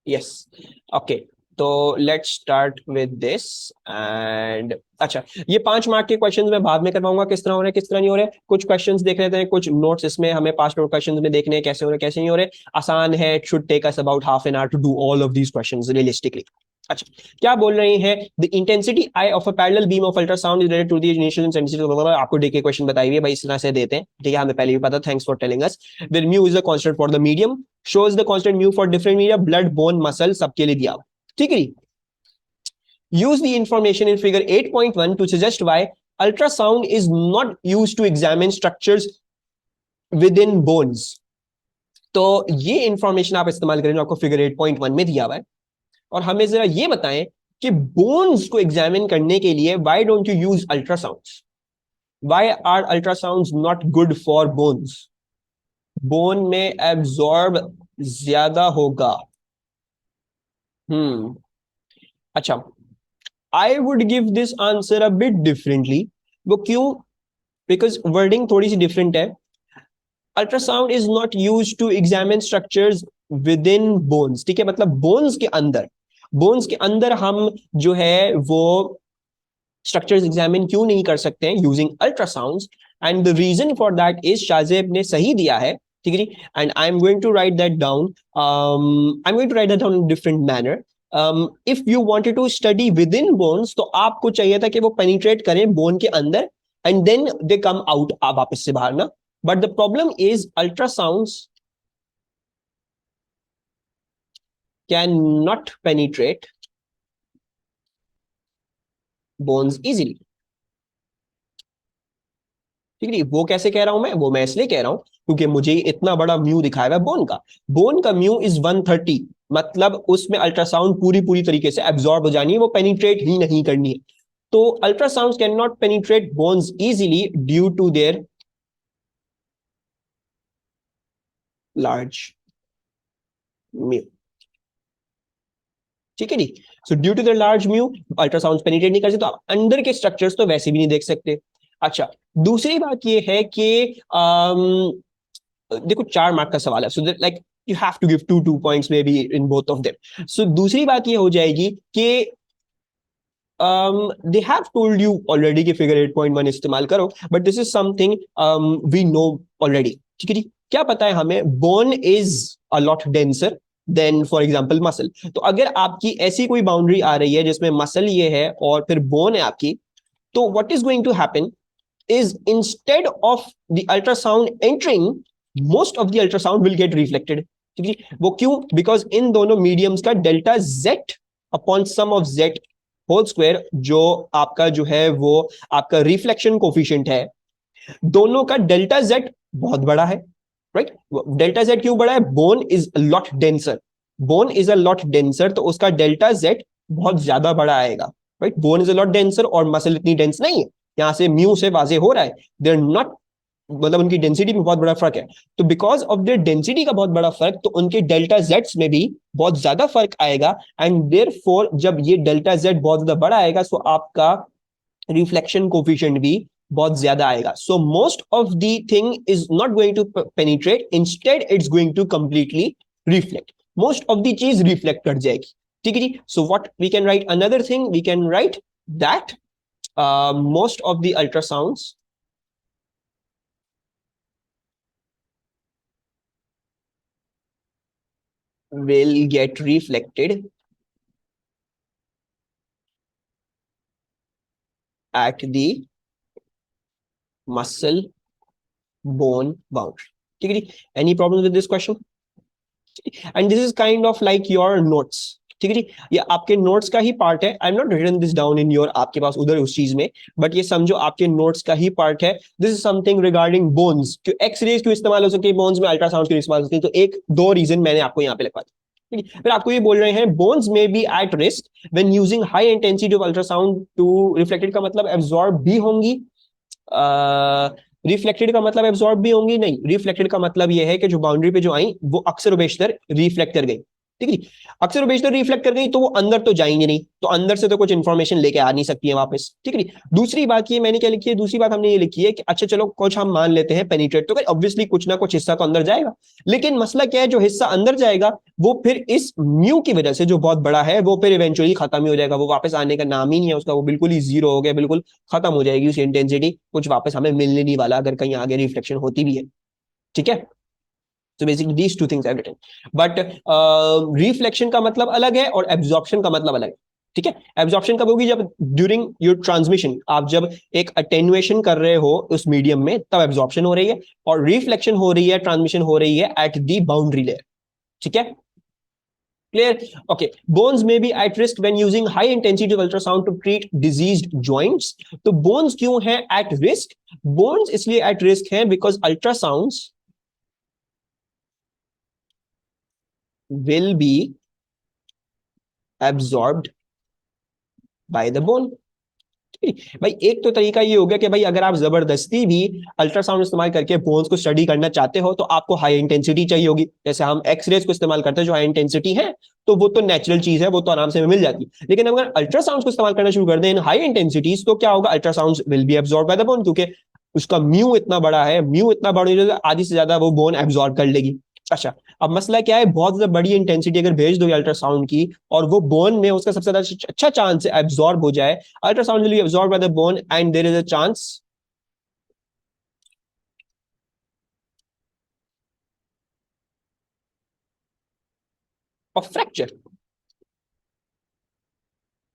Yes, okay. तो let's start with this and अच्छा, ये 5 मार्क के क्वेश्चंस मैं बाद में करवाऊंगा, किस तरह हो रहे हैं किस तरह नहीं हो रहे। कुछ क्वेश्चंस देख लेते हैं, कुछ नोट्स इसमें हमें पास नोट क्वेश्चंस में देखने हैं कैसे हो रहे कैसे नहीं हो रहे। आसान है, it should take us about half an hour to do all of these questions realistically. अच्छा, क्या बोल रही हैं, the intensity I of a parallel beam of ultrasound is related to the initial intensity. आपको देखे क्वेश्चन बताई हुई है भाई, इस तरह से देते हैं, ठीक है, हमें पहले भी पता, thanks for telling us. Where mu is the constant for the medium, shows the constant mu for different medium, blood bone muscle सबके लिए दिया हुआ, ठीक है। use the information in figure 8.1 to suggest why ultrasound is not used to examine structures within bones। तो ये information आप इस्तेमाल करें जो आपको फिगर 8.1 में दिया हुआ है, और हमें जरा ये बताएं कि बोन्स को एग्जामिन करने के लिए why don't you use ultrasounds, why are ultrasounds not good for bones. Bone में एब्जॉर्ब ज्यादा होगा। हम्म, अच्छा, I would give this answer a bit differently. वो क्यों? बिकॉज वर्डिंग थोड़ी सी डिफरेंट है। Ultrasound is not use to examine structures within bones, ठीक है, मतलब बोन्स के अंदर, बोन्स के अंदर हम जो है वो स्ट्रक्चर्स एग्जामिन क्यों नहीं कर सकते हैं using ultrasounds. And the reason for that is, Shahzeb ने सही दिया है, ठीक है जी। And I am going to write that down, I am going to write that down in different manner. If you wanted to study within bones तो आपको चाहिए था कि वो पेनिट्रेट करें बोन के अंदर and then they come out, आप वापस से बाहर ना। But the problem is ultrasounds can not penetrate bones easily, ठीक है। वो कैसे कह रहा हूं मैं, वो मैं इसलिए कह रहा हूं क्योंकि मुझे इतना बड़ा म्यू दिखाया हुआ है बोन का। बोन का म्यू इज 130, मतलब उसमें अल्ट्रासाउंड पूरी पूरी तरीके से एब्जॉर्ब हो जानी है, वो पेनिट्रेट ही नहीं करनी है। तो ultrasound can not penetrate bones easily due to their large mu, ठीक है जी। So due to their large mu ultrasound पेनिट्रेट नहीं कर सकते, तो आप अंदर के स्ट्रक्चर्स तो वैसे भी नहीं देख सकते। अच्छा, दूसरी बात ये है कि देखो 4 मार्क का सवाल है, so like you have to give two points maybe in both of them. So दूसरी बात ये हो जाएगी कि they have told you already कि फिगर 8.1 इस्तेमाल करो, but this is something we know already, ठीक है जी। क्या पता है हमें, bone is a lot denser than for example muscle. तो अगर आपकी ऐसी कोई बाउंड्री आ रही है जिसमें मसल ये है और फिर बोन है आपकी, तो what is going to happen is instead of the ultrasound entering, most of the ultrasound will get reflected, ठीक है। वो क्यों? बिकॉज इन दोनों मीडियम्स का delta Z upon sum of Z whole square, जो आपका जो है वो आपका रिफ्लेक्शन कोफिशिएंट है, दोनों का डेल्टा जेट बहुत बड़ा है, राइट। डेल्टा जेट क्यों बड़ा है? Bone is lot denser, bone is a lot denser, तो उसका डेल्टा जेट बहुत ज्यादा बड़ा आएगा, right. Bone is a lot denser और मसल इतनी डेंस नहीं है, यहां से म्यू से वाजे हो रहा है, दे आर नॉट, मतलब उनकी डेंसिटी में बहुत बड़ा फर्क है। तो बिकॉज ऑफ देयर डेंसिटी का बहुत बड़ा फर्क, तो उनके डेल्टा जेट्स में भी बहुत ज्यादा फर्क आएगा। एंड देयरफॉर जब ये डेल्टा जेट बहुत ज्यादा बड़ा आएगा, सो आपका रिफ्लेक्शन कोफिशिएंट भी बहुत ज्यादा आएगा। So most of the thing is not going to penetrate, instead it's going to completely reflect, most of the चीज रिफ्लेक्ट कर जाएगी, ठीक है जी। So what we can write, another thing we can write that most of the ultrasounds will get reflected at the muscle bone boundary, ठीक है जी। Any problem with this question? And this is kind of like your notes, ठीक है जी। ये आपके notes का ही part है, I am not written this down in your, आपके पास उधर उस चीज में, बट ये समझो आपके नोट्स का ही पार्ट है। This is something regarding bones, क्यों एक्सरेज क्यों इस्तेमाल हो सकती है बोन्स में, अल्ट्रासाउंड क्यों इस्तेमाल हो सकती है। तो एक दो रीजन मैंने आपको यहाँ पे लिखवा दिया। फिर आपको ये बोल रहे हैं बोन्स में be at risk when using high intensity of ultrasound to reflected, का मतलब एब्जॉर्ब भी होंगी, रिफ्लेक्टेड का मतलब एब्जॉर्ब भी होंगी नहीं, रिफ्लेक्टेड का मतलब यह है कि जो बाउंड्री पे जो आई वो अक्सर बेशतर रिफ्लेक्ट कर गई। ठीक है। अक्सर बेशतर रिफ्लेक्ट कर गई तो वो अंदर तो जाएंगे नहीं, तो अंदर से तो कुछ इंफॉर्मेशन लेके आ नहीं सकती है वापस, ठीक है। दूसरी बात ये मैंने क्या लिखी है, दूसरी बात हमने ये लिखी है कि अच्छा चलो कुछ हम मान लेते हैं पेनिट्रेट तो ऑब्वियसली कुछ ना कुछ हिस्सा तो अंदर जाएगा, लेकिन मसला क्या है, जो हिस्सा अंदर जाएगा वो फिर इस म्यू की वजह से जो बहुत बड़ा है वो फिर इवेंचुअली खत्म ही हो जाएगा, वो वापस आने का नाम ही नहीं है उसका, वो बिल्कुल ही जीरो हो गया, बिल्कुल खत्म हो जाएगी उसकी इंटेंसिटी, कुछ वापस हमें मिलने नहीं वाला अगर कहीं आगे रिफ्लेक्शन होती भी है, ठीक है। So basically these two things I've written. But reflection का मतलब अलग है और absorption का मतलब अलग है, ठीक है। एब्जॉर्प्शन कब होगी, जब ड्यूरिंग योर ट्रांसमिशन आप जब एक अटेन्युएशन कर रहे हो उस मीडियम में तब एब्जॉर्प्शन हो रही है, और रिफ्लेक्शन हो रही है, ट्रांसमिशन हो रही है एट द बाउंड्री लेयर, ठीक है। Clear? Okay. Bones may be at risk when using high intensity ultrasound to treat diseased joints. तो bones क्यों हैं at risk? Bones इसलिए at risk हैं because ultrasounds will be absorbed by the bone. भाई एक तो तरीका ये हो गया कि भाई अगर आप जबरदस्ती भी अल्ट्रासाउंड इस्तेमाल करके बोन्स को स्टडी करना चाहते हो तो आपको हाई इंटेंसिटी चाहिए होगी, जैसे हम एक्सरेज को इस्तेमाल करते हैं जो हाई इंटेंसिटी है, तो वो तो नेचुरल चीज है, वो तो आराम से मिल जाती है। लेकिन अगर अल्ट्रासाउंड को इस्तेमाल करना शुरू कर दें इन हाई इंटेंसिटीज तो क्या होगा, ultrasound will be absorb by the bone, क्योंकि उसका म्यू इतना बड़ा है, म्यू इतना बड़ा है आधी से ज्यादा वो बोन एब्जॉर्ब कर लेगी। अच्छा, अब मसला क्या है, बहुत ज्यादा बड़ी इंटेंसिटी अगर भेज दो अल्ट्रासाउंड की और वो बोन में उसका सबसे ज्यादा अच्छा चांस है एब्जॉर्ब हो जाए, ultrasound will be absorbed by the bone and there is a chance of fracture।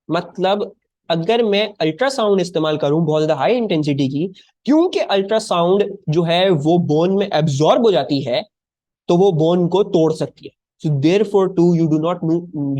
मतलब अगर मैं अल्ट्रासाउंड इस्तेमाल करूं बहुत ज्यादा हाई इंटेंसिटी की, क्योंकि अल्ट्रासाउंड जो है वो बोन में एब्जॉर्ब हो जाती है तो वो बोन को तोड़ सकती है। So therefore to you do not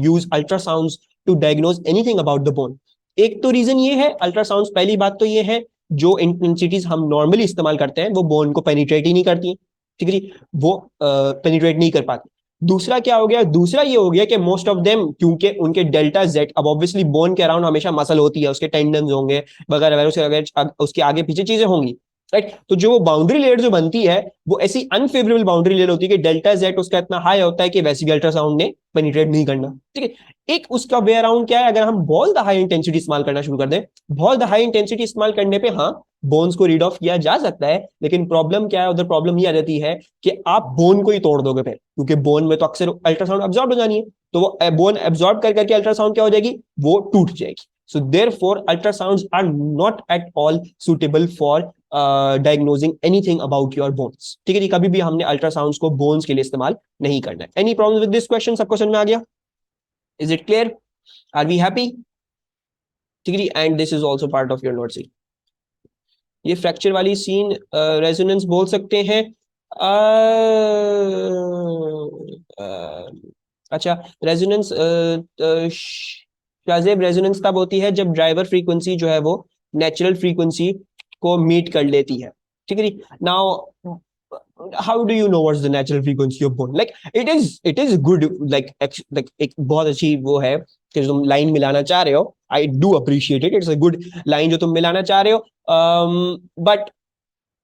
use ultrasounds to diagnose anything about the bone. एक तो रीजन ये है अल्ट्रासाउंड, पहली बात तो ये है जो इंटेंसिटीज हम नॉर्मली इस्तेमाल करते हैं वो बोन को पेनिट्रेट ही नहीं करती, ठीक है, वो पेनिट्रेट नहीं कर पाती। दूसरा क्या हो गया, दूसरा ये हो गया कि मोस्ट ऑफ देम क्योंकि उनके डेल्टा जेड, अब ऑब्वियसली बोन के अराउंड हमेशा मसल होती है, उसके टेंडन्स होंगे वगैरह वगैरह, उसके आगे पीछे चीजें होंगी, राइट। तो जो वो बाउंड्री लेयर जो बनती है वो ऐसी अनफेवरेबल बाउंड्री लेयर होती है कि डेल्टा जेड उसका इतना हाई होता है कि वैसे भी अल्ट्रासाउंड ने पेनिट्रेट नहीं करना, ठीक है। एक उसका वे अराउंड क्या है, अगर हम बहुत द हाई इंटेंसिटी इस्तेमाल करना शुरू कर दें, बहुत द हाई इंटेंसिटी इस्तेमाल करने पे हाँ बोन्स को रीड ऑफ किया जा सकता है, लेकिन प्रॉब्लम क्या है, उधर प्रॉब्लम ये आ जाती है कि आप बोन को ही तोड़ दोगे फिर, क्योंकि बोन में तो अक्सर अल्ट्रासाउंड अब्जॉर्ब हो जानी है, तो वो बोन एब्जॉर्ब कर करके अल्ट्रासाउंड क्या हो जाएगी, वो टूट जाएगी। So therefore, ultrasounds are not at all suitable for diagnosing anything about your bones, ठीक है जी। कभी भी हमने अल्ट्रासाउंड्स को बोन्स के लिए इस्तेमाल नहीं करना है। Any problem with this question, सबको समझ में आ गया? Is it clear? Are we happy? ठीक है जी। And this is also part of your notes. ये फ्रैक्चर वाली सीन रेजोनेंस बोल सकते हैं। अच्छा, रेजोनेंस शाज़ेब, रेजोनेंस तब होती है जब ड्राइवर फ्रीक्वेंसी जो है वो नेचुरल फ्रीक्वेंसी को मीट कर लेती है, ठीक है जी। Now how do you know what's the natural frequency of bone, like it is good, like एक बहुत अच्छी वो है कि तुम लाइन मिलाना चाह रहे हो, I do appreciate it, it's a good line जो तुम मिलाना चाह रहे हो, but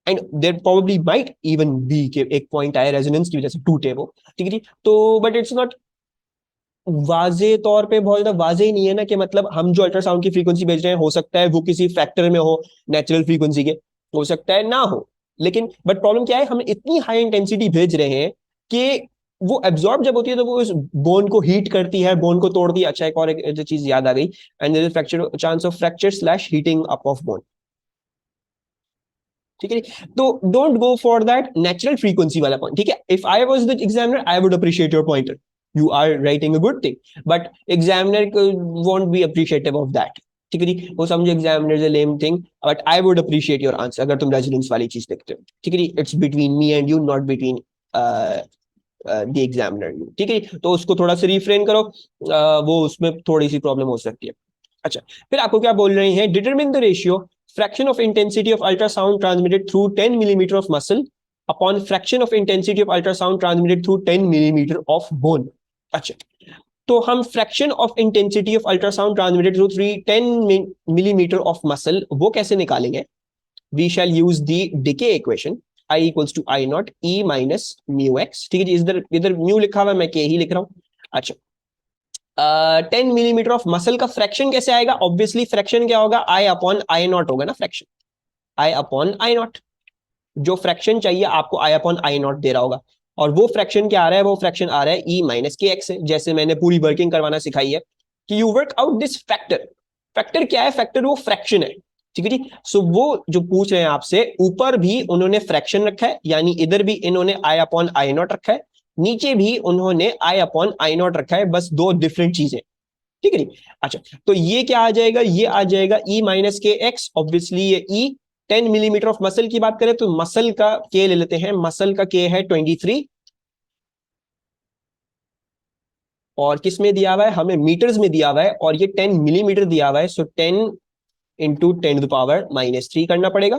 and there probably might even be के एक पॉइंट आए रेजोनेंस की वजह से टूटे वो, ठीक है जी। तो बट इट्स नॉट वाजे तौर पे, बहुत ज्यादा वाजे ही नहीं है ना कि मतलब हम जो अल्ट्रासाउंड की फ्रीक्वेंसी भेज रहे हैं हो सकता है वो किसी फैक्टर में हो नेचुरल फ्रीक्वेंसी के, हो सकता है ना हो, लेकिन बट प्रॉब्लम क्या है, हम इतनी हाई इंटेंसिटी भेज रहे हैं कि वो एब्जॉर्ब जब होती है तो वो उस बोन को हीट करती है, बोन को तोड़ती है। अच्छा, एक और एक चीज याद आ गई, and there is fracture, chance of fracture slash heating up of bone, ठीक है। तो don't go for that natural frequency वाला पॉइंट, ठीक है। If I was the examiner I would appreciate your pointer, you are writing a good thing, but examiner won't be appreciative of that, ठीक है जी। वो समझे examiner is a lame thing, but I would appreciate your answer अगर तुम resonance वाली चीज देखते हो, ठीक है जी। It's between me and you, not between the examiner you, ठीक है। तो उसको थोड़ा सा रिफ्रेन करो, वो उसमें थोड़ी सी प्रॉब्लम हो सकती है। अच्छा, फिर आपको क्या बोल रहे हैं, determine the ratio fraction of intensity of ultrasound transmitted through 10 millimeter of muscle upon fraction of intensity of ultrasound transmitted through 10 millimeter of bone। अच्छा, तो हम fraction of intensity of ultrasound transmitted through 10 millimeter of muscle वो कैसे निकालेंगे? We shall use the decay equation I equals to I naught E minus mu x, ठीक है जी। इधर इधर mu लिखा हुआ है, मैं k ही लिख रहा हूँ। अच्छा, 10 मिलीमीटर ऑफ मसल का फ्रैक्शन कैसे आएगा? ऑब्वियसली फ्रैक्शन क्या होगा? आई अपॉन आई नॉट होगा ना fraction, I upon I nought. जो फ्रैक्शन चाहिए आपको आई अपॉन आई नॉट दे रहा होगा, और वो फ्रैक्शन क्या आ रहा है? वो फ्रैक्शन आ रहा है ई माइनस के एक्स से, जैसे मैंने पूरी वर्किंग करवाना सिखाई है कि you work out this factor. Factor क्या है? फैक्टर वो फ्रैक्शन है, ठीक है जी। सो वो जो पूछ रहे हैं आपसे, ऊपर भी उन्होंने फ्रैक्शन रखा है, यानी इधर भी इन्होंने आई अपॉन आई नॉट रखा है, नीचे भी उन्होंने आई अपॉन आई नॉट रखा है, बस दो डिफरेंट चीजें, ठीक है जी। अच्छा, तो ये क्या आ जाएगा? ये आ जाएगा ई माइनस के एक्स, ऑब्वियसली ये ई। 10 मिलीमीटर ऑफ मसल की बात करें तो मसल का के ले लेते हैं, मसल का के है 23, और किस में दिया हुआ है? हमें मीटर्स में दिया हुआ है, और ये 10 मिलीमीटर दिया हुआ है, सो 10 × 10⁻³ करना पड़ेगा,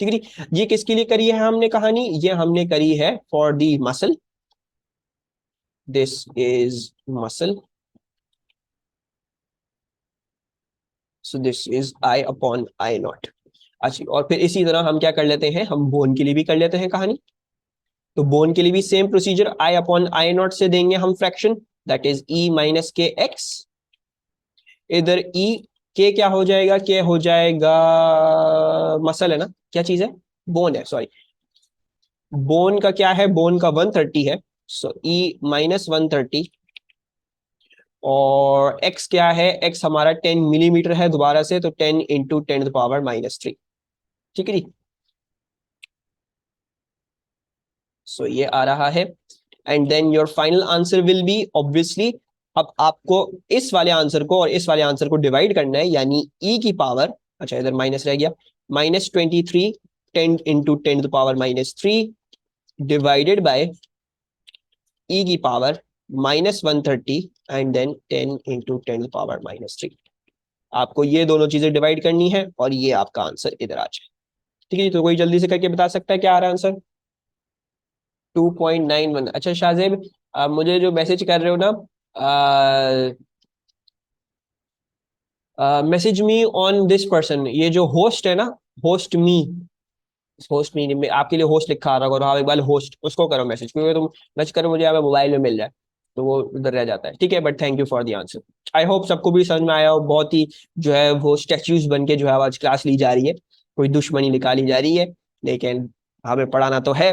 ठीक है जी। ये किसके लिए करी है हमने कहानी? ये हमने करी है for the muscle, this is muscle, so this is I upon I not. अच्छा, और फिर इसी तरह हम क्या कर लेते हैं? हम बोन के लिए भी कर लेते हैं कहानी। तो बोन के लिए भी same procedure, I upon I not से देंगे हम fraction, that is E minus k x. इधर ई के क्या हो जाएगा? के हो जाएगा मसल है ना, क्या चीज है? बोन है, सॉरी। बोन का क्या है? बोन का 130 है, सो ई माइनस 130। और एक्स क्या है? एक्स हमारा 10 मिलीमीटर है दोबारा से, तो 10 × 10⁻³ ठीक है जी। सो ये आ रहा है, and then your final answer will be obviously, अब आपको इस वाले आंसर को और इस वाले आंसर को डिवाइड करना है, यानी ई की पावर, अच्छा इधर माइनस रह गया, -23, 10 × 10⁻³ डिवाइडेड बाय ई की पावर -130 एंड देन 10 × 10⁻³ आपको ये दोनों चीजें डिवाइड करनी है, और ये आपका आंसर इधर आ जाए, ठीक है जी। तो कोई जल्दी से करके बता सकता है क्या आ रहा है आंसर? 2.91। अच्छा शाहजेब, आप मुझे जो मैसेज कर रहे हो ना, message me on this person, ये जो होस्ट है ना, होस्ट मी, होस्ट मी में आपके लिए होस्ट लिखा आ रहा होगा, और हाँ एक बार होस्ट उसको करो मैसेज, क्योंकि तुम मैसेज करो मुझे यहाँ मोबाइल में मिल जाए तो वो उधर रह जाता है, ठीक है। But thank you for the answer. I hope सबको भी समझ में आया हो, बहुत ही जो है वो स्टैच्यूज बन के जो है आज क्लास ली जा रही है, कोई दुश्मनी निकाली जा रही है, लेकिन हमें पढ़ाना तो है।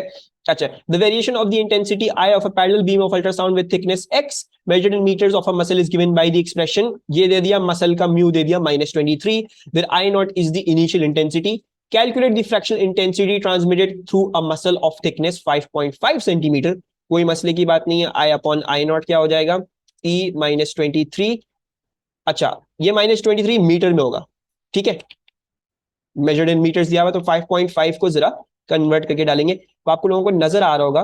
अच्छा, the variation of the intensity I of a parallel beam of ultrasound with thickness x measured in meters of a muscle is given by the expression, ये दे दिया मसल का म्यू दे दिया -23, where I naught is the initial intensity. Calculate the fractional intensity transmitted through a muscle of thickness 5.5 centimetre. कोई मसले की बात नहीं है, I अपॉन I नॉट क्या हो जाएगा? E -23। अच्छा, ये -23 मीटर में होगा, ठीक है, मेजर्ड इन मीटर्स दिया हुआ, तो 5.5 को जरा कन्वर्ट करके डालेंगे, तो आपको लोगों को नजर आ रहा होगा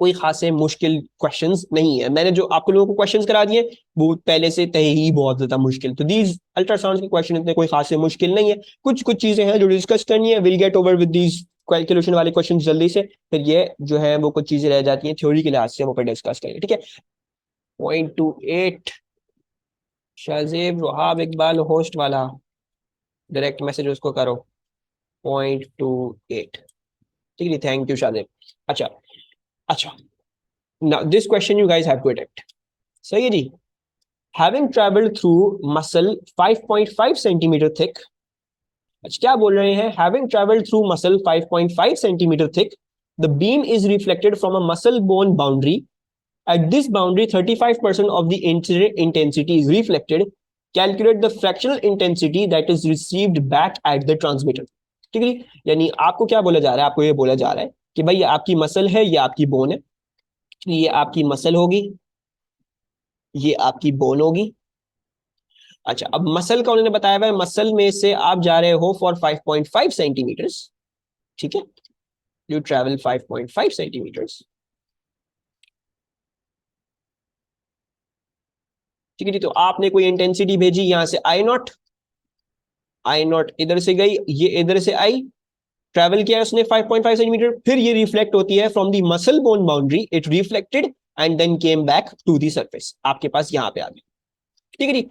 कोई खासे मुश्किल क्वेश्चंस नहीं है। मैंने जो आपको लोगों को क्वेश्चंस करा दिए वो पहले से तय ही बहुत ज्यादा मुश्किल, तो दीज अल्ट्रासाउंड के क्वेश्चन इतने कोई खासे मुश्किल नहीं है। कुछ कुछ चीजें हैं जो डिस्कस करनी है, will get over with these calculation वाले क्वेश्चन जल्दी से, फिर ये जो है वो कुछ चीजें रह जाती हैं थ्योरी के लिहाज से, वो पे डिस्कस करेंगे, ठीक है। 0.28 शाहजेब वहाब इकबाल होस्ट वाला, डायरेक्ट मैसेज उसको करो, 0.28, ठीक है, थैंक यू शाहजेब। अच्छा, अच्छा, now this question you guys have to attempt, सही है जी। Having traveled through muscle 5.5 centimeter thick, अच्छा क्या बोल रहे हैं? Having traveled through muscle 5.5 centimeter thick, the beam is reflected from a muscle bone boundary. At this boundary, 35% of the incident intensity is reflected. Calculate the fractional intensity that is received back at the transmitter. ठीक है, यानी आपको क्या बोला जा रहा है? आपको ये बोला जा रहा है कि भाई ये आपकी मसल है, ये आपकी बोन है, ये आपकी मसल होगी, ये आपकी बोन होगी। अच्छा, अब मसल का उन्होंने बताया हुआ है, मसल में से आप जा रहे हो फॉर 5.5 सेंटीमीटर्स, ठीक है, यू ट्रेवल 5.5 सेंटीमीटर्स, ठीक है जी। तो आपने कोई इंटेंसिटी भेजी यहां से आई नॉट इधर से गई, ये इधर से आई, ट्रेवल किया है उसने 5.5 सेंटीमीटर, फिर ये रिफ्लेक्ट होती है from the muscle bone boundary, it reflected and then came back to the surface, आपके पास यहां पे आ गई, ठीक है जी।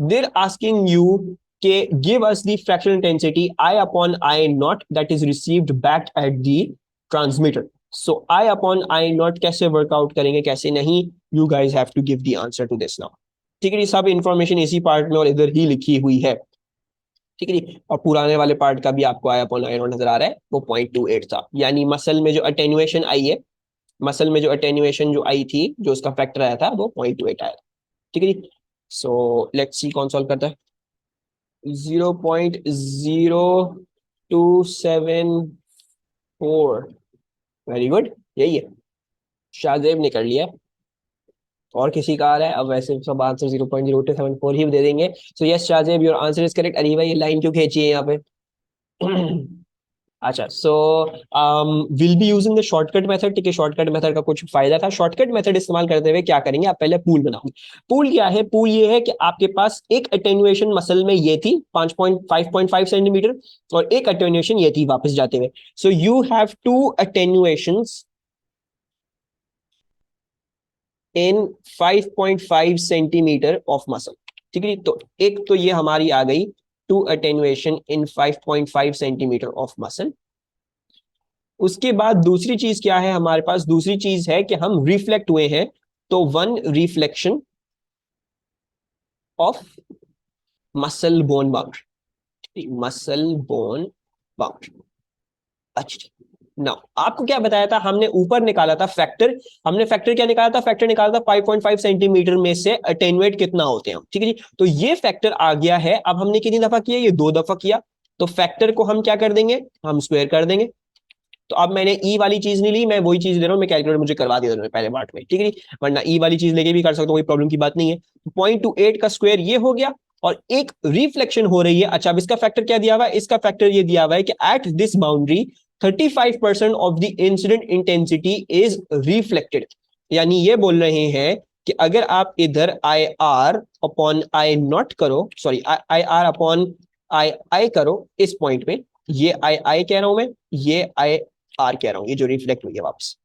देर आस्किंग यू के give us the fractional intensity I upon I nought that is received back at the transmitter. So I upon I nought कैसे वर्कआउट करेंगे, कैसे नहीं, you guys have to give the answer to this now. ठीक है जी, सब information इसी part में और इधर ही लिखी हुई है। ठीक है जी, और पुराने वाले पार्ट का भी आपको आई अपॉन आई नॉट नजर आ रहा है, वो 0.28 था, यानी मसल में जो अटेन्युएशन आई है, मसल में जो अटेन्युएशन जो आई थी, जो उसका फैक्टर आया था, वो 0.28 आया। ठीक है जी, सो लेट्स सी कौन सॉल्व करता है। 0.0274, वेरी गुड, यही है, शाहजेब ने कर लिया। और किसी का आ रहा है, अब वैसे सब आंसर 0.0274 ही दे देंगे। So yes Shahzeb, your answer is correct. अरे भाई ये लाइन क्यों खींची है यहाँ पे? अच्छा, so will be using the shortcut method. ठीक है, शॉर्टकट मेथड का कुछ फायदा था। शॉर्टकट मेथड इस्तेमाल करते हुए क्या करेंगे, आप पहले पूल बनाओगे। पूल क्या है? पूल ये है कि आपके पास एक अटेन्युएशन मसल में ये थी 5.5 सेंटीमीटर, और एक अटेन्युएशन ये थी वापस जाते हुए। So you have two attenuations in 5.5 centimetre of muscle. ठीक है, तो एक तो ये हमारी आ गई two attenuation in 5.5 centimetre of muscle. उसके बाद दूसरी चीज क्या है हमारे पास? दूसरी चीज है कि हम रिफ्लेक्ट हुए हैं, तो one reflection of muscle bone boundary, muscle bone boundary. अच्छा, ना आपको क्या बताया था, हमने ऊपर निकाला था फैक्टर। हमने फैक्टर क्या निकाला था? फैक्टर निकाला था 5.5 सेंटीमीटर में से अटेन्युएट कितना होते हैं। ठीक है जी, तो ये फैक्टर आ गया है। अब हमने कितनी दफा किया? ये 2 दफा किया। तो फैक्टर को हम क्या कर देंगे? हम स्क्वायर कर देंगे। तो अब मैंने ई वाली चीज नहीं ली, मैं वही चीज ले रहा हूँ, मैं कैलकुलेटर मुझे करवा दिया पहले पार्ट में। ठीक है, वरना ई वाली चीज लेके भी कर सकता हूँ, कोई प्रॉब्लम की बात नहीं है। 0.28 का स्क्वायर ये हो गया, और एक रिफ्लेक्शन हो रही है। अच्छा, अब इसका फैक्टर क्या दिया हुआ है? इसका फैक्टर ये दिया हुआ है कि at this boundary 35% of the incident intensity is reflected. यानी ये बोल रहे हैं कि अगर आप इधर I R upon I naught करो, sorry I R upon I I करो इस पॉइंट पे, ये आई आई कह रहा हूं मैं, ये आई आर कह रहा हूं, ये जो रिफ्लेक्ट हुई है वापस,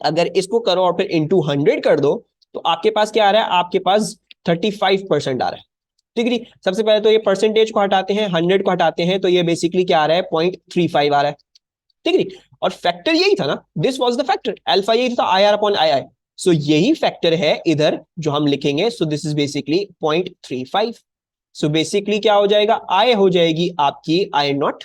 अगर इसको करो और फिर इंटू 100 कर दो, तो आपके पास क्या आ रहा है? आपके पास 35% आ रहा है। ठीक है, सबसे पहले तो ये परसेंटेज को हटाते हैं, 100 को हटाते हैं, तो ये बेसिकली क्या आ रहा है? 0.35 आ रहा है। ठीक है, और फैक्टर यही था ना, this was the factor, alpha यही था, आई आर अपॉन आई आई। सो यही फैक्टर है इधर जो हम लिखेंगे। So this is basically 0.35। So basically क्या हो जाएगा? आई हो जाएगी आपकी आई नॉट,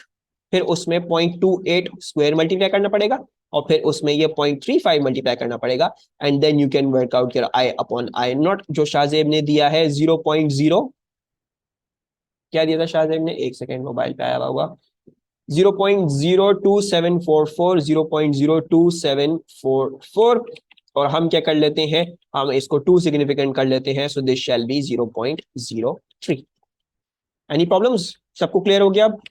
फिर उसमें 0.28 स्क्वायर मल्टीप्लाई करना पड़ेगा, और फिर उसमें ये 0.35 मल्टीप्लाई करना पड़ेगा, and then you can work out your I upon I nought, जो शाहजेब ने दिया है 0.0, क्या दिया था शाहजेब ने? एक सेकेंड, मोबाइल पे आया हुआ, 0.02744, 0.02744। और हम क्या कर लेते हैं? हम इसको टू सिग्निफिकेंट कर लेते हैं, सो this shall B 0.03। Any problems? सबको क्लियर हो गया अब?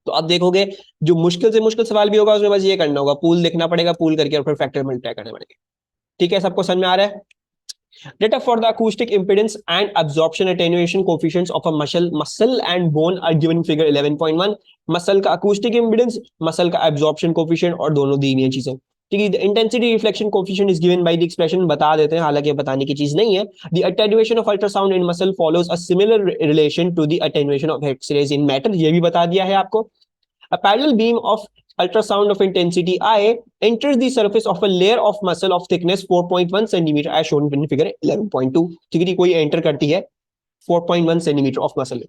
तो अब देखोगे, जो मुश्किल से मुश्किल सवाल भी होगा उसमें बस ये करना होगा, पूल देखना पड़ेगा, पूल करके और फिर फैक्टर मल्टीप्लाई करने पड़ेंगे। ठीक है, सबको समझ में आ रहा है? Data for the acoustic impedance and absorption attenuation coefficients of a muscle and bone are given in figure 11.1। Muscle का acoustic impedance, मसल का absorption coefficient, और दोनों दी हुई हैं चीजें। ठीक है, intensity reflection coefficient is given by the expression, बता देते हैं, हालांकि बताने की चीज नहीं है। The attenuation of ultrasound in muscle follows a similar relation to the attenuation of X-rays in matter, ये भी बता दिया है आपको। A parallel beam of ultrasound of intensity I enters the surface of a layer of muscle of thickness 4.1 centimeter as shown in figure 11.2। ठीक है, कोई enter करती है 4.1 centimetre of muscle.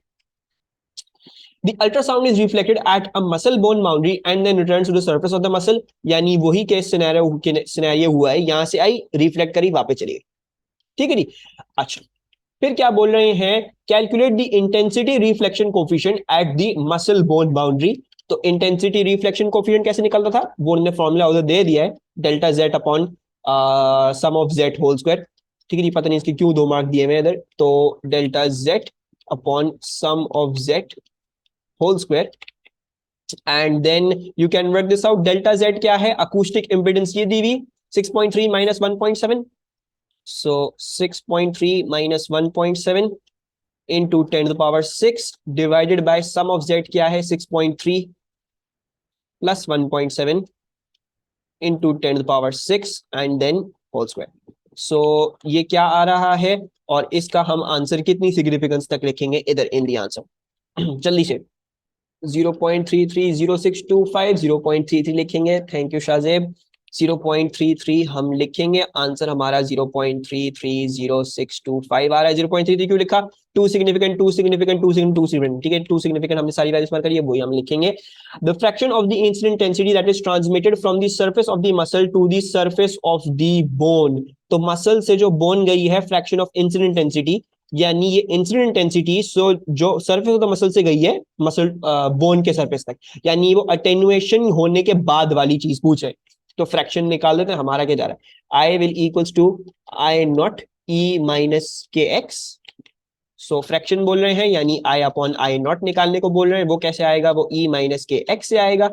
The ultrasound is reflected at a muscle bone boundary and then returns to the surface of the muscle। यानी वही case scenario हुआ है, यहां से आई रिफ्लेक्ट करी वापस चली गई। ठीक है जी, अच्छा, फिर क्या बोल रहे हैं? Calculate the intensity reflection coefficient at the muscle bone boundary. तो इंटेंसिटी रिफ्लेक्शन कोफिशिएंट कैसे निकलता था? वो उन्होंने फॉर्मूला उधर दे दिया है, delta Z upon sum of Z whole square. ठीक है जी, पता नहीं इसके क्यों 2 मार्क दिए हुए इधर, तो delta Z upon sum of Z whole square, and then you can work this out. Delta Z क्या है? अकूस्टिक इंपेडेंस ये दी हुई 6.3 minus 1.7, so 6.3 minus 1.7 into 10 to the power 6 divided by sum of z क्या है? 6.3 plus 1.7 into 10 to the power 6 and then whole square। so ये क्या आ रहा है, और इसका हम आंसर कितनी सिग्निफिकेंस तक लिखेंगे इधर इन दी आंसर? जल्दी से 0.330625, 0.33 लिखेंगे। Thank you Shahzeb. 0.33 हम लिखेंगे, आंसर हमारा 0.330625 आ रहा है। 0.33 क्यों लिखा? Two significant, two significant, two significant, two significant, ठीक है, टू सिग्निफिकेंट हमने सारी वैल्यूज मार्क करी है, वही हम लिखेंगे। The fraction of the incident intensity that is transmitted from the surface of the muscle to the surface of the bone. तो मसल से जो बोन गई है, फ्रैक्शन ऑफ इंसिडेंट इंटेंसिटी, यानी ये इंसिडेंट इंटेंसिटी सो जो सरफेस ऑफ द मसल से गई है मसल बोन के सरफेस तक, यानी वो अटेन्युएशन होने के बाद वाली चीज पूछ है। तो फ्रैक्शन निकाल देते हैं, हमारा क्या जा रहा है, I will equals to I not e minus k x. So fraction बोल रहे हैं, यानी आई अपॉन आई नॉट निकालने को बोल रहे हैं, वो कैसे आएगा, वो ई माइनस के एक्स से आएगा।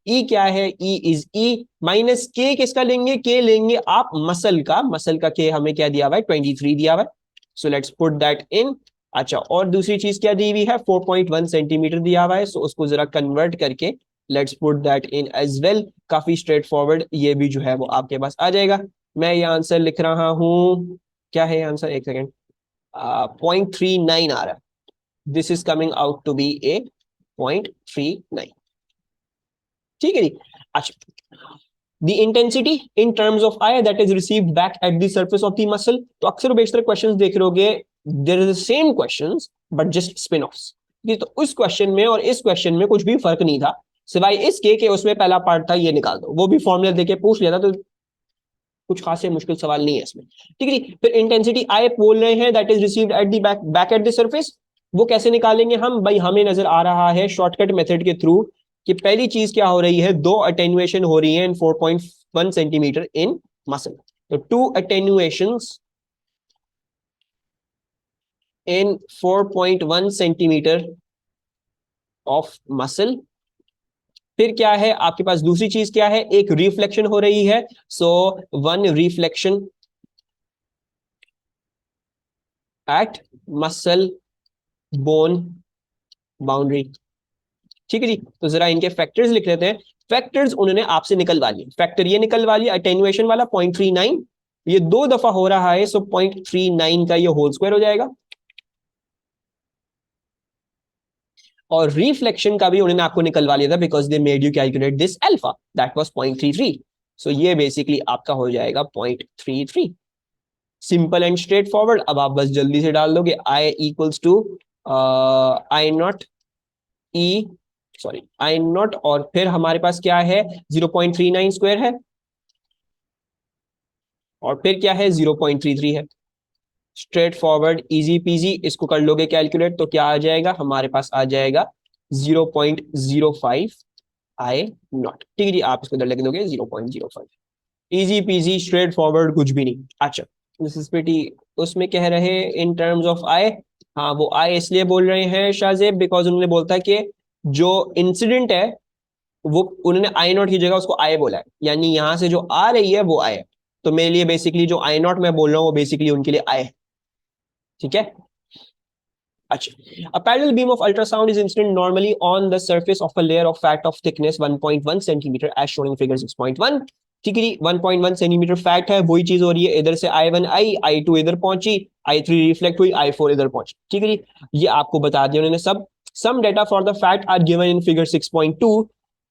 ई क्या है, ई इज ई माइनस के, किसका लेंगे, के लेंगे आप मसल का, मसल का के हमें क्या दिया हुआ है, 23 दिया हुआ है। सो लेट्स पुट दैट इन। अच्छा, और दूसरी चीज क्या दी हुई है, 4.1 सेंटीमीटर दिया हुआ है, सो उसको जरा कन्वर्ट करके let's put that in as well. काफी स्ट्रेट फॉरवर्ड ये भी जो है वो आपके पास आ जाएगा। मैं ये आंसर लिख रहा हूं, क्या है आंसर, एक सेकेंड, 0.39 आ रहा है। This is coming out to be a 0.39, ठीक है जी। अच्छा, the intensity in terms of I that is received back at the surface of the muscle. तो अक्सर बेशतर क्वेश्चंस देख रहे होगे, there is the same questions but just spin offs. तो उस क्वेश्चन में और इस क्वेश्चन में कुछ भी फर्क नहीं था, सिवाय इसके कि उसमें पहला पार्ट था ये निकाल दो, वो भी फॉर्मूला देके पूछ लिया था, तो कुछ खास मुश्किल सवाल नहीं है इसमें, ठीक है जी। फिर इंटेंसिटी आई बोल रहे हैं that is received at the back at the surface, वो कैसे निकालेंगे हम भाई, हमें नजर आ रहा है शॉर्टकट मेथड के थ्रू कि पहली चीज क्या हो रही है, दो अटेन्युएशन हो रही है इन 4.1 सेंटीमीटर इन मसल। तो two attenuations in 4.1 centimetre of muscle. फिर क्या है आपके पास, दूसरी चीज क्या है, एक रिफ्लेक्शन हो रही है, so one reflection eight muscle bone boundary, ठीक है जी। तो जरा इनके फैक्टर्स लिख लेते हैं। फैक्टर्स उन्होंने आपसे निकलवा लिए, फैक्टर ये निकलवा लिया अटेन्युएशन वाला 0.39, ये दो दफा हो रहा है, सो 0.39 का ये होल स्क्वायर हो जाएगा। और रिफ्लेक्शन का भी उन्होंने आपको निकलवा लिया था, because they made you calculate this alpha that was 0.33, so ये बेसिकली आपका हो जाएगा 0.33। Simple and straightforward. अब आप बस जल्दी से डाल दोगे I equals to I not E, sorry I naught, और फिर हमारे पास क्या है 0.39 स्क्वायर है, और फिर क्या है 0.33 है। स्ट्रेट फॉरवर्ड इजी पीजी, इसको कर लोगे कैलकुलेट तो क्या आ जाएगा, हमारे पास आ जाएगा 0.05 आई नॉट, ठीक है जी। आप इसको इधर लिख दोगे 0.05, इजी पीजी स्ट्रेट फॉरवर्ड, कुछ भी नहीं। अच्छा, दिस इज प्रीटी। उसमें कह रहे इन टर्म्स ऑफ आई, हाँ वो आई इसलिए बोल रहे हैं शाहजेब बिकॉज उन्होंने बोलता है कि जो इंसिडेंट है वो उन्होंने आई नॉट की जगह उसको आई बोला है, यानी यहां से जो आ रही है वो आई है, तो मेरे लिए बेसिकली जो आई नॉट मैं बोल रहा हूँ वो बेसिकली उनके लिए आई है, ठीक है। अच्छा, a parallel beam of ultrasound is incident normally on the surface of a layer of fat of thickness 1.1 centimeter as shown in figure 6.1, ठीक है जी। 1.1 सेंटीमीटर फैट है, वही चीज हो रही है, इधर से I1 आई, I2 इधर पहुंची, I3 रिफ्लेक्ट हुई, I4 इधर पहुंची, ठीक है जी। ये आपको बता दिया उन्होंने सब। Some data for the fat are given in figure 6.2।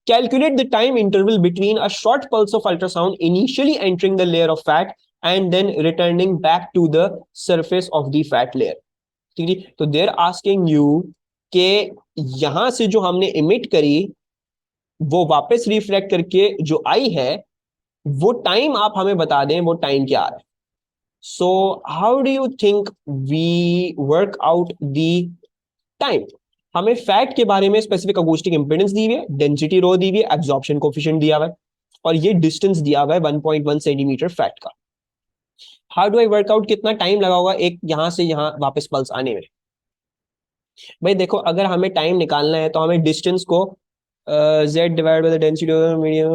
Calculate the time interval between a short pulse of ultrasound initially entering the layer of fat and then returning back to the surface of the fat layer, ठीक है। तो देर asking you के यहां से जो हमने emit करी वो वापस रिफ्लेक्ट करके जो आई है, वो टाइम आप हमें बता दें वो टाइम क्या आ रहा है। So how do you think we work out the time. हमें फैक्ट के बारे में स्पेसिफिक अकॉस्टिक इंपेडेंस दी हुई है, डेंसिटी रो दी हुई है, एब्जॉर्प्शन कोफिशिएंट दिया हुआ है, और ये डिस्टेंस दिया हुआ है 1.1 सेंटीमीटर फैट का। हाउ डू आई वर्कआउट, कितना टाइम लगा होगा एक यहां से यहां वापस पल्स आने में। भाई देखो, अगर हमें टाइम निकालना है तो हमें डिस्टेंस को Z divide by the density of medium,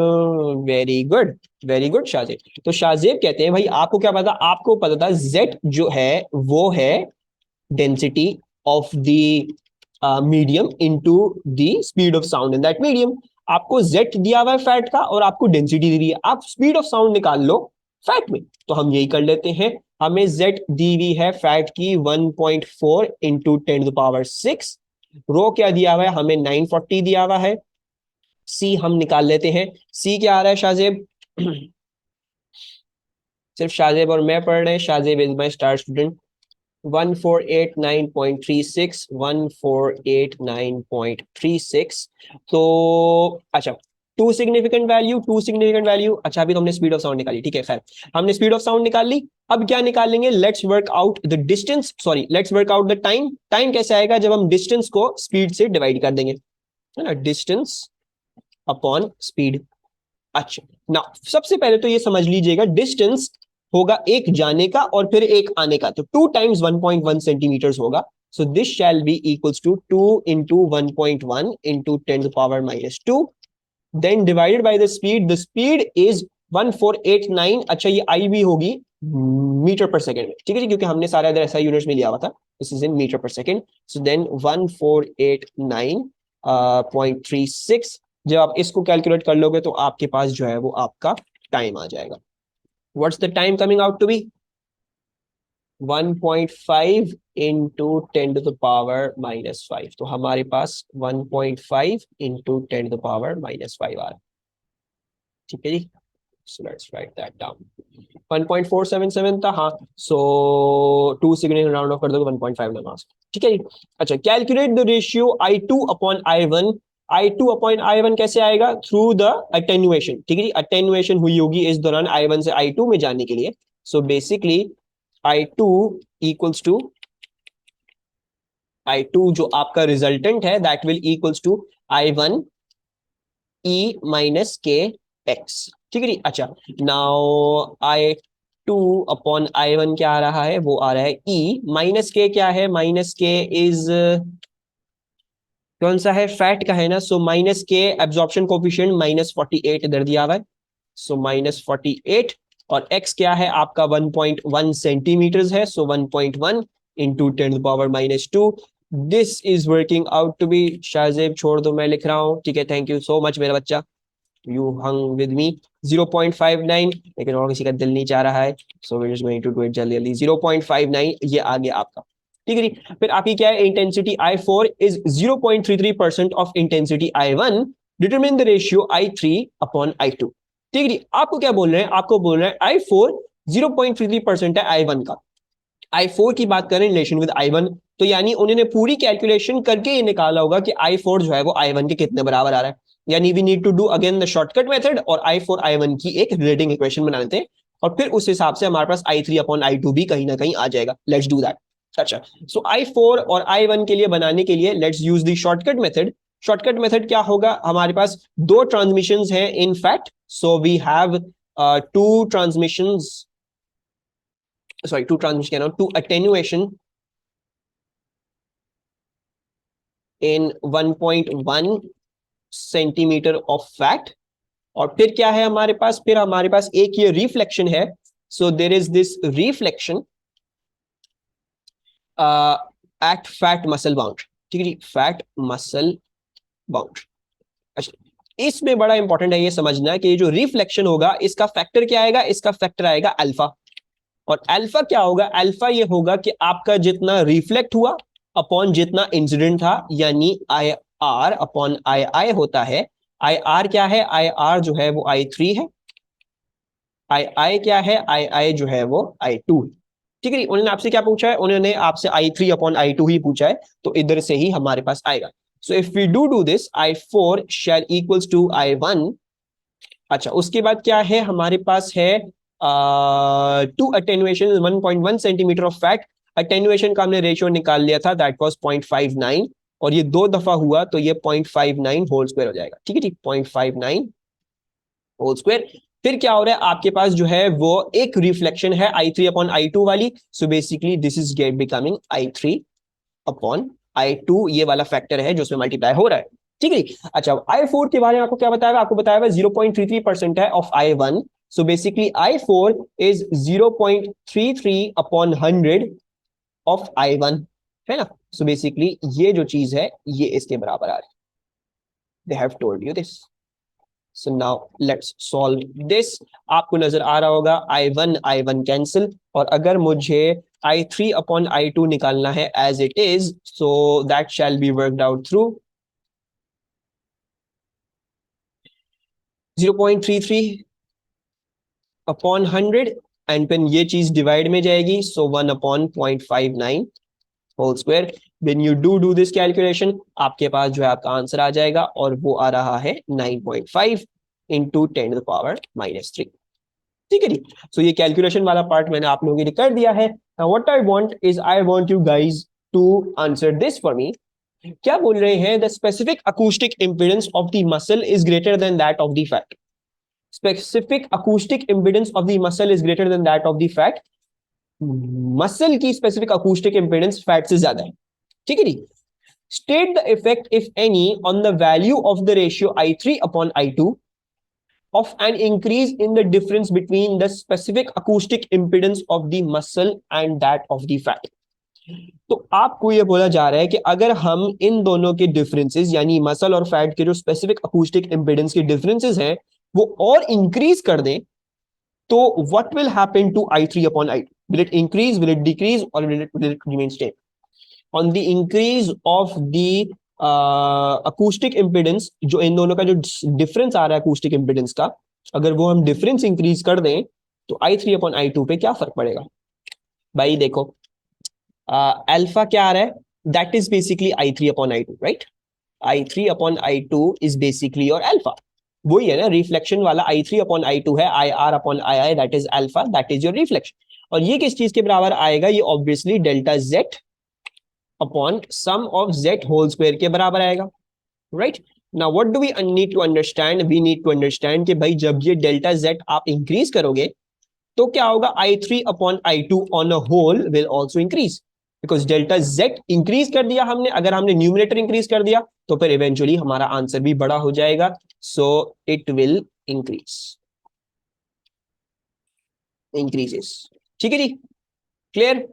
very good, very good Shahzeb. तो शाहजेब कहते हैं भाई आपको क्या पता, आपको पता था जेड जो है वो है density of the medium into the speed of sound in that medium. आपको जेड दिया हुआ है फैट का और आपको डेंसिटी दी हुई है, आप स्पीड ऑफ साउंड निकाल लो फैट में, तो हम यही कर लेते हैं। हमें जेड दी हुई है फैट की 1.4 इंटू 10⁻⁶। रो क्या दिया हुआ है हमें, 940 दिया हुआ है। सी हम निकाल लेते हैं, सी क्या आ रहा है शाहजेब सिर्फ शाहजेब और मैं पढ़ रहे हैं. Shahzeb is my star student. 1489.36, 1489.36. तो अच्छा, टू सिग्निफिकेंट वैल्यू. अच्छा, अभी तो हमने स्पीड ऑफ साउंड निकाली, ठीक है. खैर, हमने स्पीड ऑफ साउंड निकाल ली. अब क्या निकालेंगे? Let's work out the distance, sorry let's work out the time. Time कैसे आएगा? जब हम डिस्टेंस को स्पीड से डिवाइड कर देंगे, है ना. Distance upon speed. अच्छा, ना सबसे पहले तो ये समझ लीजिएगा, डिस्टेंस होगा एक जाने का और फिर एक आने का, तो 2 × 1.1 सेंटीमीटर होगा. So this shall be equals to 2 × 1.1 × 10⁻², then divided by the speed is 1489. अच्छा, ये आई भी होगी मीटर पर सेकेंड में, ठीक है जी, क्योंकि हमने सारा इधर ऐसा यूनिट्स में लिया हुआ था. This is in metre per second. So then 1489.36. जब आप इसको कैलकुलेट कर लोगे तो आपके पास जो है वो आपका टाइम आ जाएगा. What's the time coming out to be? 1.5 × 10⁻⁻5. तो हमारे पास 1.5 × 10⁻⁻5 आ रहा है, ठीक है जी. So let's write that down. 1.477 था, हाँ. सो 2 सिग्निफिकेंट राउंड ऑफ कर दोगे 1.5 लगा, ठीक है जी. अच्छा, calculate the ratio I2/I1. I2/I1 कैसे आएगा? थ्रू द अटेन्युएशन, ठीक है जी. अटेन्युएशन हुई होगी इस दौरान I1 से I2 में जाने के लिए. So basically I2 equals to I2 जो आपका रिजल्टेंट है, that will equals to I1 E minus k x, ठीक है जी. अच्छा, नाउ I2/I1 क्या आ रहा है? वो आ रहा है E माइनस के. क्या है? माइनस के इज कौन सा है? फैट का है ना. सो माइनस के एब्जॉर्प्शन कोफिशिएंट -48 इधर दिया हुआ है. सो -48. और x क्या है आपका? 1.1 सेंटीमीटर है. So 1.1 × 10⁻². This is working out to be, Shahzeb छोड़ दो, मैं लिख रहा हूँ, ठीक है. थैंक यू सो मच मेरा बच्चा, यू हंग विद मी. 0.59, लेकिन और किसी का दिल नहीं चाह रहा है. So we are just going to do it जल्दी जल्दी. 0.59 ये आ गया आपका, ठीक है जी. फिर आपकी क्या है? Intensity I4 is 0.33% of intensity I1. Determine the ratio I3/I2. ठीक है जी. आपको क्या बोल रहे हैं? आपको बोल रहे हैं I4 0.33% है I1 का. I4 की बात करें रिलेशन विद I1, तो यानी उन्होंने पूरी कैलकुलेशन करके ये निकाला होगा कि I4 जो है वो I1 के कितने बराबर आ रहा है. यानी we need to do again the shortcut method और I4 I1 की एक रिलेटिंग इक्वेशन बना लेते हैं, और फिर उस हिसाब से हमारे पास I3/I2 भी कहीं ना कहीं आ जाएगा. Let's do that. अच्छा, सो I4 और I1 के लिए बनाने के लिए let's use the shortcut method. Shortcut method क्या होगा? हमारे पास दो ट्रांसमिशंस हैं in fact. So we have two transmissions, sorry, two transmission, two attenuation in 1.1 centimetre of fact. और फिर क्या है हमारे पास? फिर हमारे पास एक ये रिफ्लेक्शन है. So there is this reflection at fat muscle bound, ठीक है जी. Fat muscle bound. अच्छा, इसमें बड़ा इंपॉर्टेंट है ये समझना कि ये जो रिफ्लेक्शन होगा इसका फैक्टर क्या आएगा? इसका फैक्टर आएगा अल्फा. और अल्फा क्या होगा? अल्फा ये होगा कि आपका जितना रिफ्लेक्ट हुआ अपॉन जितना इंसिडेंट था, यानी I R/I I होता है. IR क्या है? IR जो है वो I3 है. I क्या है? I जो है वो I2 है. ठीक है. उन्होंने आपसे क्या पूछा है? उन्होंने आपसे I3/I2 ही पूछा है, तो इधर से ही हमारे पास आएगा. So if we do this, I4 shall equals to I1. अच्छा, उसके बाद क्या है हमारे पास? है two attenuation 1.1 centimetre of fat. Attenuation का हमने रेशियो निकाल लिया था, दैट वाज 0.59, और ये दो दफा हुआ तो ये 0.59 होल स्क्वायर हो जाएगा, ठीक है ठीक. 0.59 होल स्क्वायर. फिर क्या हो रहा है आपके पास? जो है वो एक रिफ्लेक्शन है I3/I2 वाली. So basically this is get becoming I3/I2. ये वाला फैक्टर है जो उसमें मल्टीप्लाई हो रहा है, ठीक है. अच्छा, I4 के बारे में आपको क्या बताया? आपको बताया हुआ 0.33% है of I1. So basically I4 is 0.33/100 of I1, है ना. सो बेसिकली ये जो चीज है ये इसके बराबर आ रही है. दे have told you this. So now let's solve this. आपको नजर आ रहा होगा I1 कैंसिल, और अगर मुझे I3/I2 निकालना है as it is, so that shall be worked out through 0.33/100 and फिर ये चीज डिवाइड में जाएगी, so 1/0.59 whole square. When you do this calculation, आपके पास जो है आपका आंसर आ जाएगा, और वो आ रहा है 9.5 इंटू 10⁻³ ठीक है जी। सो ये कैलकुलेशन वाला पार्ट मैंने आप लोगों के लिए कर दिया है। Now what I want is, I want you guys to answer this for me. क्या बोल रहे हैं, the specific acoustic impedance of the muscle is greater than that of the fat. Specific acoustic impedance of the muscle is greater than that of the fat. Muscle की specific acoustic impedance fat से ज्यादा है, ठीक है जी। State the effect if any on the value of the ratio I3/I2 of an increase in the difference between the specific acoustic impedance of the muscle and that of the fat। तो आपको ये बोला जा रहा है कि अगर हम इन दोनों के डिफरेंसेस यानी मसल और फैट के जो स्पेसिफिक अकूस्टिक इम्पीडेंस के डिफरेंसेस हैं वो और इंक्रीज कर दें, तो what will happen to I3/I2? Will it increase, will it decrease, और will it remain stable? On the increase of the acoustic impedance, जो इन दोनों का जो डिफरेंस आ रहा है अकूस्टिक इम्पीडेंस का, अगर वो हम डिफरेंस इंक्रीज कर दें तो I3/I2 पे क्या फर्क पड़ेगा? भाई देखो, अल्फा क्या आ रहा है, that is basically I3/I2, right? I3/I2 is basically your alpha, वही है ना, रिफ्लेक्शन वाला I3/I2 है, IR/II, that is alpha, that is your reflection. और ये किस चीज के बराबर आएगा? ये obviously delta Z upon sum of Z whole square के बराबर आएगा, right? Now what do we need to understand? We need to understand कि भाई जब ये डेल्टा जेड आप इंक्रीज करोगे तो क्या होगा? I3/I2 on a whole will also increase, because delta z increase कर दिया हमने, अगर हमने न्यूमिनेटर इंक्रीज कर दिया तो फिर इवेंचुअली हमारा आंसर भी बड़ा हो जाएगा, सो इट विल इंक्रीजेस, ठीक है जी, क्लियर?